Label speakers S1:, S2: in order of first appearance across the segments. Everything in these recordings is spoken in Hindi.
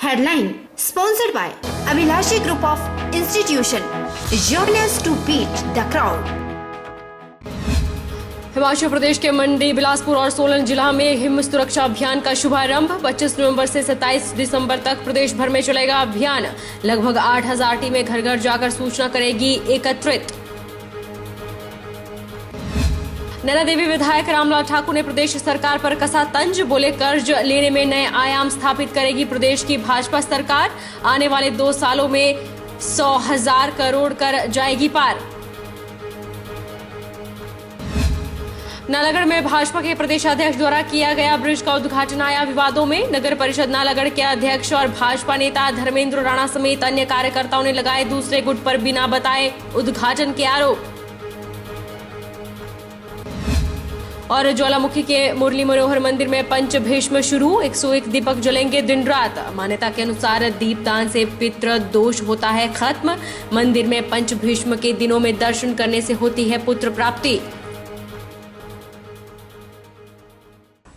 S1: Headline sponsored by Abhilashi Group of Institution. Join us to beat the crowd.
S2: Himachal Pradesh के मंडी, बिलासपुर और सोलन जिला में हिम सुरक्षा अभियान का शुभारंभ 25 नवंबर से 27 दिसंबर तक प्रदेश भर में चलेगा अभियान। लगभग 8000 टीमें घर घर जाकर सूचना करेगी एकत्रित। नैना देवी विधायक रामलाल ठाकुर ने प्रदेश सरकार पर कसा तंज, बोले कर्ज लेने में नए आयाम स्थापित करेगी प्रदेश की भाजपा सरकार। आने वाले 2 सालों में 100,000 करोड़ कर जाएगी पार। नालागढ़ में भाजपा के प्रदेश अध्यक्ष द्वारा किया गया ब्रिज का उद्घाटन आया विवादों में। नगर परिषद नालागढ़ के अध्यक्ष और भाजपा नेता धर्मेंद्र राणा समेत अन्य कार्यकर्ताओं ने लगाए दूसरे गुट पर बिना बताए उद्घाटन के आरोप। और ज्वालामुखी के मुरली मनोहर मंदिर में पंच भीष्म शुरू, 101 दीपक जलेंगे दिन रात। मान्यता के अनुसार दीपदान से पितृ दोष होता है खत्म। मंदिर में पंच भीष्म के दिनों में दर्शन करने से होती है पुत्र प्राप्ति।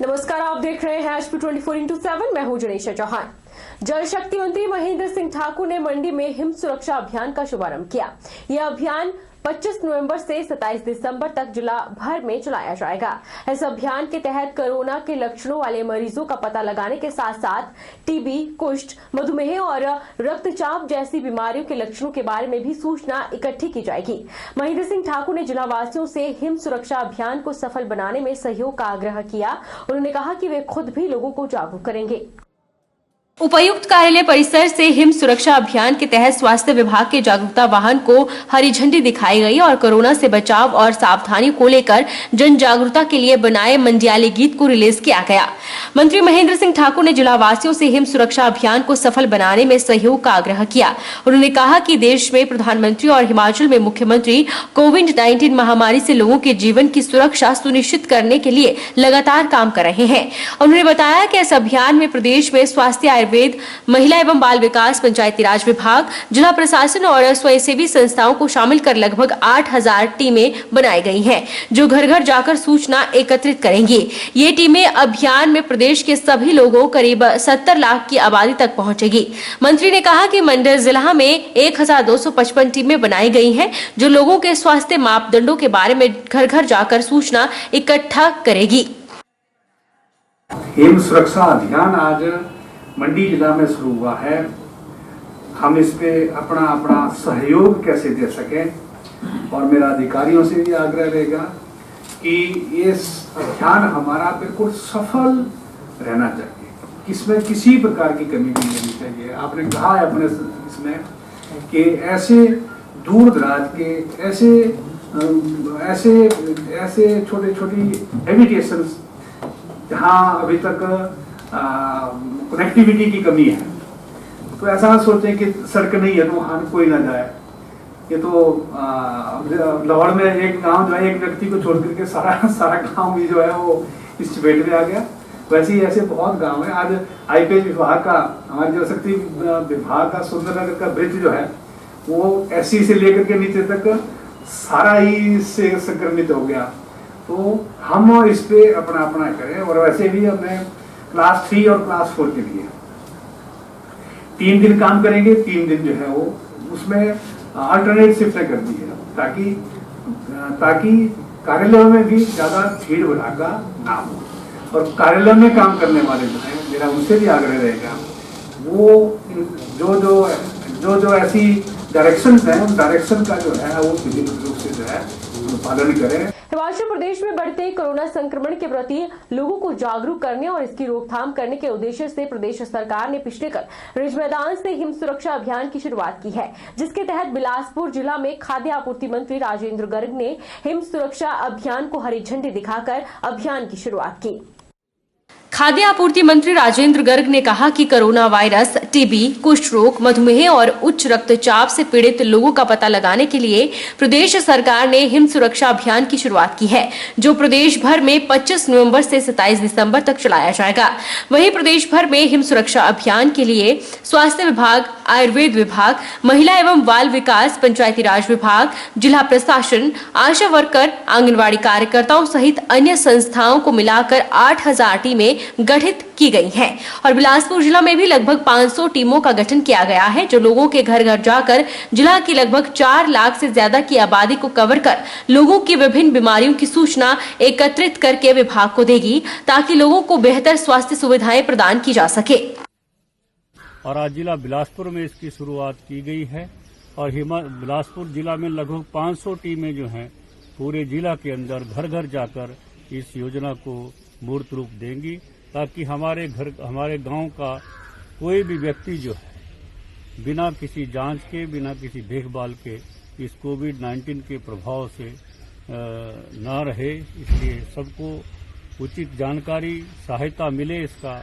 S2: नमस्कार, आप देख रहे हैं HP 24x7। मैं हूं जनेशा चौहान। जल शक्ति मंत्री महेंद्र सिंह ठाकुर ने मंडी में हिम सुरक्षा अभियान का शुभारंभ किया। यह अभियान 25 नवंबर से 27 दिसंबर तक जिला भर में चलाया जाएगा। इस अभियान के तहत कोरोना के लक्षणों वाले मरीजों का पता लगाने के साथ साथ टीबी, कुष्ठ, मधुमेह और रक्तचाप जैसी बीमारियों के लक्षणों के बारे में भी सूचना इकट्ठी की जाएगी। महेंद्र सिंह ठाकुर ने जिला वासियों से हिम सुरक्षा अभियान को सफल बनाने में सहयोग का आग्रह किया। उन्होंने कहा कि वे खुद भी लोगों को जागरूक करेंगे। उपायुक्त कार्यालय परिसर से हिम सुरक्षा अभियान के तहत स्वास्थ्य विभाग के जागरूकता वाहन को हरी झंडी दिखाई गई और कोरोना से बचाव और सावधानी को लेकर जन जागरूकता के लिए बनाए मंडियाली गीत को रिलीज किया गया। मंत्री महेंद्र सिंह ठाकुर ने जिला वासियों से हिम सुरक्षा अभियान को सफल बनाने में सहयोग का आग्रह किया। उन्होंने कहा कि देश में प्रधानमंत्री और हिमाचल में मुख्यमंत्री कोविड-19 महामारी से लोगों के जीवन की सुरक्षा सुनिश्चित करने के लिए लगातार काम कर रहे हैं। उन्होंने बताया कि इस अभियान में प्रदेश में स्वास्थ्य, आयुर्वेद, महिला एवं बाल विकास, पंचायती राज विभाग, जिला प्रशासन और स्वयंसेवी संस्थाओं को शामिल कर लगभग 8000 टीमें बनाई गई हैं, जो घर घर जाकर सूचना एकत्रित करेंगी। ये टीमें अभियान में प्रदेश के सभी लोगों करीब 70 लाख की आबादी तक पहुंचेगी। मंत्री ने कहा कि मंडी जिला में 1255 टीमें बनाई गई हैं, जो लोगों के स्वास्थ्य मापदंडों के बारे में घर घर जाकर सूचना इकट्ठा करेगी।
S3: हिम सुरक्षा अभियान आज मंडी जिला में शुरू हुआ है। हम इस पे अपना सहयोग कैसे दे सकें, और मेरा अधिकारियों से भी आग्रह रहेगा कि ये अभियान हमारा बिल्कुल सफल रहना चाहिए, इसमें किसी प्रकार की कमी नहीं रहनी चाहिए। आपने कहा है अपने इसमें कि ऐसे दूर दराज के ऐसे छोटी हैबिटेशन जहाँ अभी तक कनेक्टिविटी की कमी है, तो ऐसा ना सोचें कि सड़क नहीं है तो वहां कोई ना जाए। ये तो लाहौर में एक गांव जो है, एक व्यक्ति को छोड़ करके सारा गांव भी जो है वो इस चपेट में आ गया। वैसे ही ऐसे बहुत गांव है। आज आईपीएच विभाग का, हमारे जल शक्ति विभाग का सुंदरनगर का ब्रिज जो है वो एससी से लेकर के नीचे तक सारा ही इससे संक्रमित हो गया। तो हम इस पे अपना करें। और वैसे भी हमने क्लास 3 और क्लास 4 के लिए 3 दिन काम करेंगे। 3 दिन जो है वो उसमें अल्टरनेट शिफ्टें कर दी है, ताकि कार्यालयों में भी ज्यादा भीड़ भड़ाका ना हो। और कार्यालय में काम करने वाले जो है, मेरा उनसे भी आग्रह रहेगा, वो जो ऐसी डायरेक्शन है, उन डायरेक्शन का जो है वो विभिन्न रूप से जो है पालन करें।
S2: हिमाचल प्रदेश में बढ़ते कोरोना संक्रमण के प्रति लोगों को जागरूक करने और इसकी रोकथाम करने के उद्देश्य से प्रदेश सरकार ने पिछले कल रिज मैदान से हिम सुरक्षा अभियान की शुरुआत की है, जिसके तहत बिलासपुर जिला में खाद्य आपूर्ति मंत्री राजेंद्र गर्ग ने हिम सुरक्षा अभियान को हरी झंडी दिखाकर अभियान की शुरुआत की। खाद्य आपूर्ति मंत्री राजेंद्र गर्ग ने कहा कि कोरोना वायरस, टीबी, कुष्ठ रोग, मधुमेह और उच्च रक्तचाप से पीड़ित लोगों का पता लगाने के लिए प्रदेश सरकार ने हिम सुरक्षा अभियान की शुरुआत की है, जो प्रदेश भर में 25 नवंबर से 27 दिसंबर तक चलाया जाएगा। वहीं प्रदेश भर में हिम सुरक्षा अभियान के लिए स्वास्थ्य विभाग, आयुर्वेद विभाग, महिला एवं बाल विकास, पंचायती राज विभाग, जिला प्रशासन, आशा वर्कर, आंगनवाड़ी कार्यकर्ताओं सहित अन्य संस्थाओं को मिलाकर 8000 टीमें गठित की गई हैं और बिलासपुर जिला में भी लगभग 500 टीमों का गठन किया गया है, जो लोगों के घर घर जाकर जिला की लगभग 4 लाख से ज्यादा की आबादी को कवर कर लोगों की विभिन्न बीमारियों की सूचना एकत्रित करके विभाग को देगी, ताकि लोगों को बेहतर स्वास्थ्य सुविधाएं प्रदान की जा सके।
S4: और आज जिला बिलासपुर में इसकी शुरुआत की गई है और बिलासपुर जिला में लगभग 500 टीमें जो हैं पूरे जिला के अंदर घर घर जाकर इस योजना को मूर्त रूप देंगी, ताकि हमारे गांव का कोई भी व्यक्ति जो है बिना किसी जांच के, बिना किसी देखभाल के इस कोविड-19 के प्रभाव से न रहे। इसलिए सबको उचित जानकारी, सहायता मिले, इसका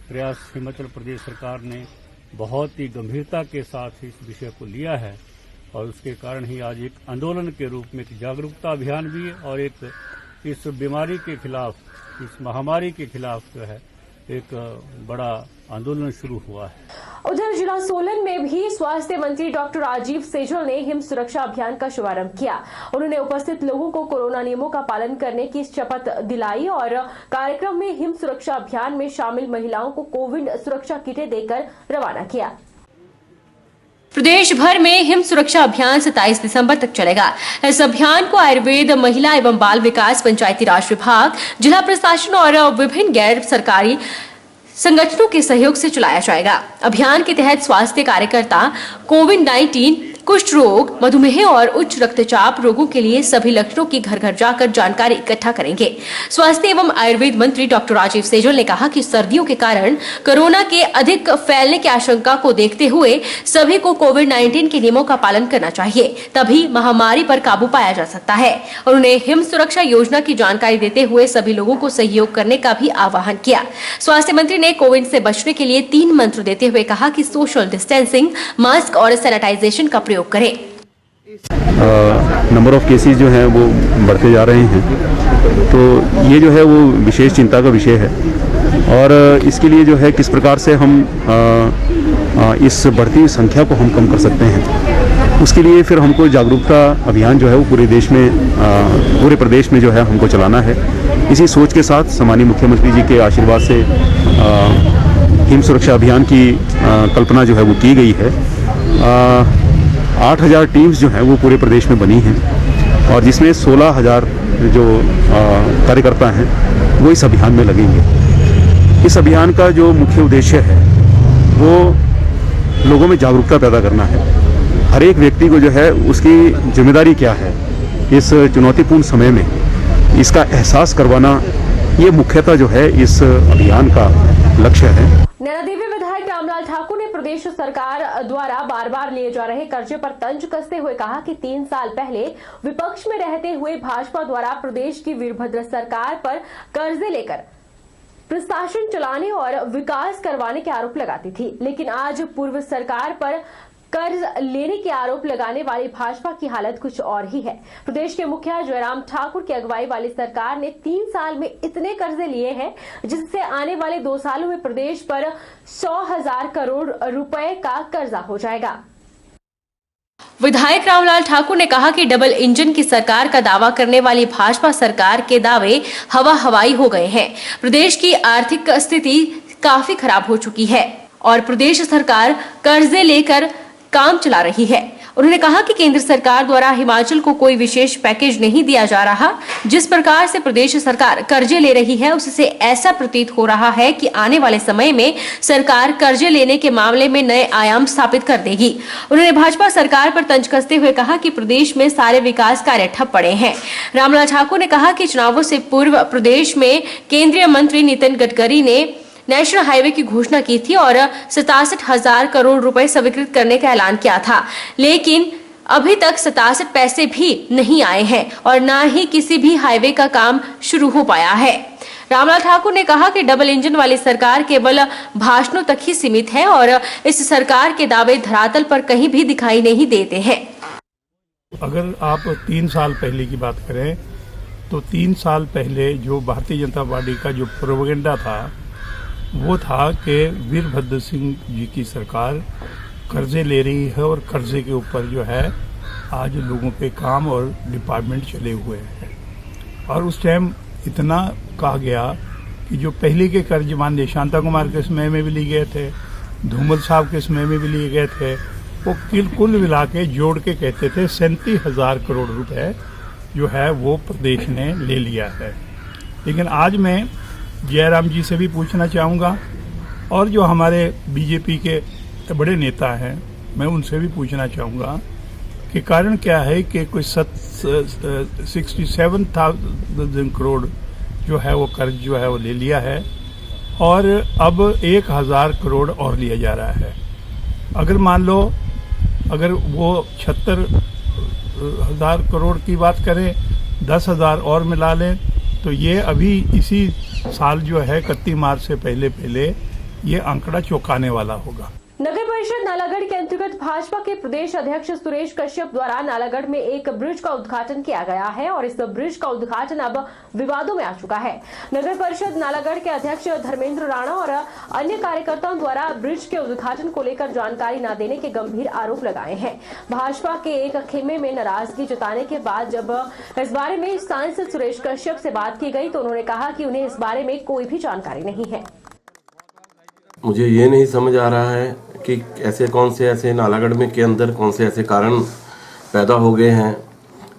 S4: प्रयास हिमाचल प्रदेश सरकार ने बहुत ही गंभीरता के साथ इस विषय को लिया है और उसके कारण ही आज एक आंदोलन के रूप में एक जागरूकता अभियान भी है और एक इस बीमारी के खिलाफ, इस महामारी के खिलाफ जो है एक बड़ा आंदोलन शुरू हुआ है।
S2: उधर जिला सोलन में भी स्वास्थ्य मंत्री डॉक्टर राजीव सैजल ने हिम सुरक्षा अभियान का शुभारंभ किया। उन्होंने उपस्थित लोगों को कोरोना नियमों का पालन करने की शपथ दिलाई और कार्यक्रम में हिम सुरक्षा अभियान में शामिल महिलाओं को कोविड सुरक्षा किटें देकर रवाना किया। प्रदेश भर में हिम सुरक्षा अभियान 27 दिसंबर तक चलेगा। इस अभियान को आयुर्वेद, महिला एवं बाल विकास, पंचायती राज विभाग, जिला प्रशासन और विभिन्न गैर सरकारी संगठनों के सहयोग से चलाया जाएगा। अभियान के तहत स्वास्थ्य कार्यकर्ता कोविड-19, कुष्ठ रोग, मधुमेह और उच्च रक्तचाप रोगों के लिए सभी लक्षणों की घर घर जाकर जानकारी इकट्ठा करेंगे। स्वास्थ्य एवं आयुर्वेद मंत्री डॉक्टर राजीव सैजल ने कहा कि सर्दियों के कारण कोरोना के अधिक फैलने की आशंका को देखते हुए सभी को कोविड-19 के नियमों का पालन करना चाहिए, तभी महामारी पर काबू पाया जा सकता है। उन्होंने हिम सुरक्षा योजना की जानकारी देते हुए सभी लोगों को सहयोग करने का भी आह्वान किया। स्वास्थ्य मंत्री ने कोविड से बचने के लिए 3 मंत्र देते हुए कहा कि सोशल डिस्टेंसिंग, मास्क और सैनिटाइजेशन का प्रयोग करें।
S5: नंबर ऑफ केसेस जो हैं वो बढ़ते जा रहे हैं, तो ये जो है वो विशेष चिंता का विषय है और इसके लिए जो है किस प्रकार से हम इस बढ़ती संख्या को हम कम कर सकते हैं, उसके लिए फिर हमको जागरूकता अभियान जो है वो पूरे प्रदेश में जो है हमको चलाना है। इसी सोच के साथ सम्माननीय मुख्यमंत्री जी के आशीर्वाद से हिम सुरक्षा अभियान की कल्पना जो है वो की गई है। 8000 टीम्स जो हैं वो पूरे प्रदेश में बनी हैं और जिसमें 16000 जो कार्यकर्ता हैं वो इस अभियान में लगेंगे। इस अभियान का जो मुख्य उद्देश्य है वो लोगों में जागरूकता पैदा करना है। हर एक व्यक्ति को जो है उसकी जिम्मेदारी क्या है इस चुनौतीपूर्ण समय में, इसका एहसास करवाना, ये मुख्यतः जो है इस अभियान का लक्ष्य है।
S2: नैनादेवी विधायक रामलाल ठाकुर ने प्रदेश सरकार द्वारा बार बार लिए जा रहे कर्जे पर तंज कसते हुए कहा कि 3 साल पहले विपक्ष में रहते हुए भाजपा द्वारा प्रदेश की वीरभद्र सरकार पर कर्जे लेकर प्रशासन चलाने और विकास करवाने के आरोप लगाती थी, लेकिन आज पूर्व सरकार पर कर्ज लेने के आरोप लगाने वाली भाजपा की हालत कुछ और ही है। प्रदेश के मुखिया जयराम ठाकुर की अगुवाई वाली सरकार ने 3 साल में इतने कर्जे लिए हैं जिससे आने वाले 2 सालों में प्रदेश पर 100,000 करोड़ रुपए का कर्जा हो जाएगा। विधायक रामलाल ठाकुर ने कहा कि डबल इंजन की सरकार का दावा करने वाली भाजपा सरकार के दावे हवाई हो गए हैं। प्रदेश की आर्थिक स्थिति काफी खराब हो चुकी है और प्रदेश सरकार कर्जे लेकर काम चला रही है। उन्होंने कहा कि केंद्र सरकार द्वारा हिमाचल को कोई विशेष पैकेज नहीं दिया जा रहा। जिस प्रकार से प्रदेश सरकार कर्जे ले रही है उससे ऐसा प्रतीत हो रहा है कि आने वाले समय में सरकार कर्जे लेने के मामले में नए आयाम स्थापित कर देगी। उन्होंने भाजपा सरकार पर तंज कसते हुए कहा कि प्रदेश में सारे विकास कार्य ठप पड़े हैं। रामलाल ठाकुर ने कहा कि चुनावों से पूर्व प्रदेश में केंद्रीय मंत्री नितिन गडकरी ने नेशनल हाईवे की घोषणा की थी और 67,000 करोड़ रुपए स्वीकृत करने का ऐलान किया था, लेकिन अभी तक 67 पैसे भी नहीं आए हैं और न ही किसी भी हाईवे का काम शुरू हो पाया है। रामलाल ठाकुर ने कहा कि डबल इंजन वाली सरकार केवल भाषणों तक ही सीमित है और इस सरकार के दावे धरातल पर कहीं भी दिखाई नहीं देते हैं।
S6: अगर आप 3 साल पहले की बात करें तो 3 साल पहले जो भारतीय जनता पार्टी का जो प्रोपेगेंडा था वो था कि वीरभद्र सिंह जी की सरकार कर्जे ले रही है और कर्जे के ऊपर जो है आज लोगों के काम और डिपार्टमेंट चले हुए हैं। और उस टाइम इतना कहा गया कि जो पहले के कर्ज मान लिया शांता कुमार के समय में भी लिए गए थे, धूमल साहब के समय में भी लिए गए थे, वो कुल मिला के जोड़ के कहते थे 37,000 करोड़ रुपए जो है वो प्रदेश ने ले लिया है। लेकिन आज मैं जयराम जी से भी पूछना चाहूँगा और जो हमारे बीजेपी के बड़े नेता हैं मैं उनसे भी पूछना चाहूँगा कि कारण क्या है कि कोई 67,000 करोड़ जो है वो कर्ज जो है वो ले लिया है और अब 1,000 करोड़ और लिया जा रहा है। अगर मान लो अगर वो 76,000 करोड़ की बात करें, 10,000 और मिला लें तो ये अभी इसी साल जो है 31 मार्च से पहले ये आंकड़ा चौंकाने वाला होगा।
S2: नगर परिषद नालागढ़ के अंतर्गत भाजपा के प्रदेश अध्यक्ष सुरेश कश्यप द्वारा नालागढ़ में एक ब्रिज का उद्घाटन किया गया है और इस ब्रिज का उद्घाटन अब विवादों में आ चुका है। नगर परिषद नालागढ़ के अध्यक्ष धर्मेंद्र राणा और अन्य कार्यकर्ताओं द्वारा ब्रिज के उद्घाटन को लेकर जानकारी न देने के गंभीर आरोप लगाए हैं। भाजपा के एक खेमे में नाराजगी जताने के बाद जब इस बारे में सांसद सुरेश कश्यप से बात की गई तो उन्होंने कहा कि उन्हें इस बारे में कोई भी जानकारी नहीं है।
S7: मुझे ये नहीं समझ आ रहा है कि ऐसे नालागढ़ में के अंदर कौन से ऐसे कारण पैदा हो गए हैं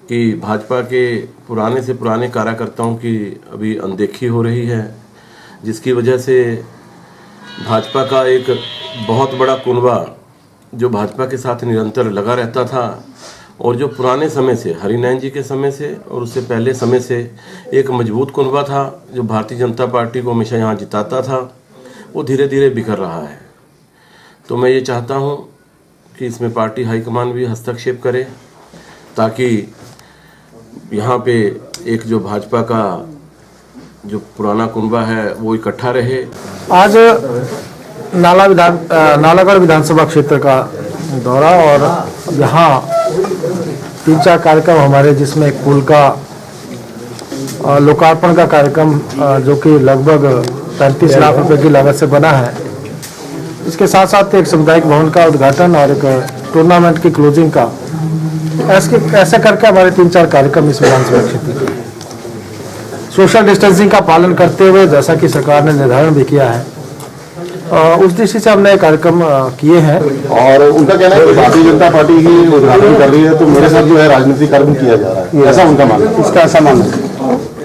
S7: कि भाजपा के पुराने से पुराने कार्यकर्ताओं की अभी अनदेखी हो रही है, जिसकी वजह से भाजपा का एक बहुत बड़ा कुनबा जो भाजपा के साथ निरंतर लगा रहता था और जो पुराने समय से हरिनैन जी के समय से और उससे पहले समय से एक मजबूत कुनबा था जो भारतीय जनता पार्टी को हमेशा यहाँ जिताता था, वो धीरे धीरे बिखर रहा है। तो मैं ये चाहता हूँ कि इसमें पार्टी हाईकमान भी हस्तक्षेप करे ताकि यहाँ पे एक जो भाजपा का जो पुराना कुनबा है वो इकट्ठा रहे।
S8: आज नालागढ़ विधानसभा क्षेत्र का दौरा और यहाँ 3-4 कार्यक्रम हमारे, जिसमें एक पुल का लोकार्पण का कार्यक्रम जो कि लगभग 35 लाख रुपए की लागत से बना है, इसके साथ साथ एक सामुदायिक भवन का उद्घाटन और एक टूर्नामेंट की क्लोजिंग का, ऐसे करके हमारे 3-4 कार्यक्रम इस विधानसभा क्षेत्र के सोशल डिस्टेंसिंग का पालन करते हुए, जैसा कि सरकार ने निर्धारण भी किया है, उस दृष्टि से हमने कार्यक्रम किए हैं।
S9: और उनका कहना है कि भारतीय जनता पार्टी ही उद्घाटन कर रही है तो मेरे साथ जो है राजनीतिक कार्यक्रम किया जा रहा है, ऐसा उनका मानना है। इसका ऐसा मानना है?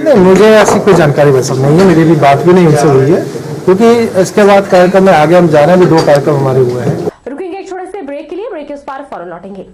S8: नहीं, मुझे ऐसी कोई जानकारी वैसा नहीं है, मेरी भी बात भी नहीं उनसे हुई है, क्योंकि इसके बाद कार्यक्रम में आगे हम जा रहे हैं, भी 2 कार्यक्रम हमारे हुए हैं।
S2: रुकेंगे एक छोटे से ब्रेक के लिए, ब्रेक के उस पार फौरन लौटेंगे।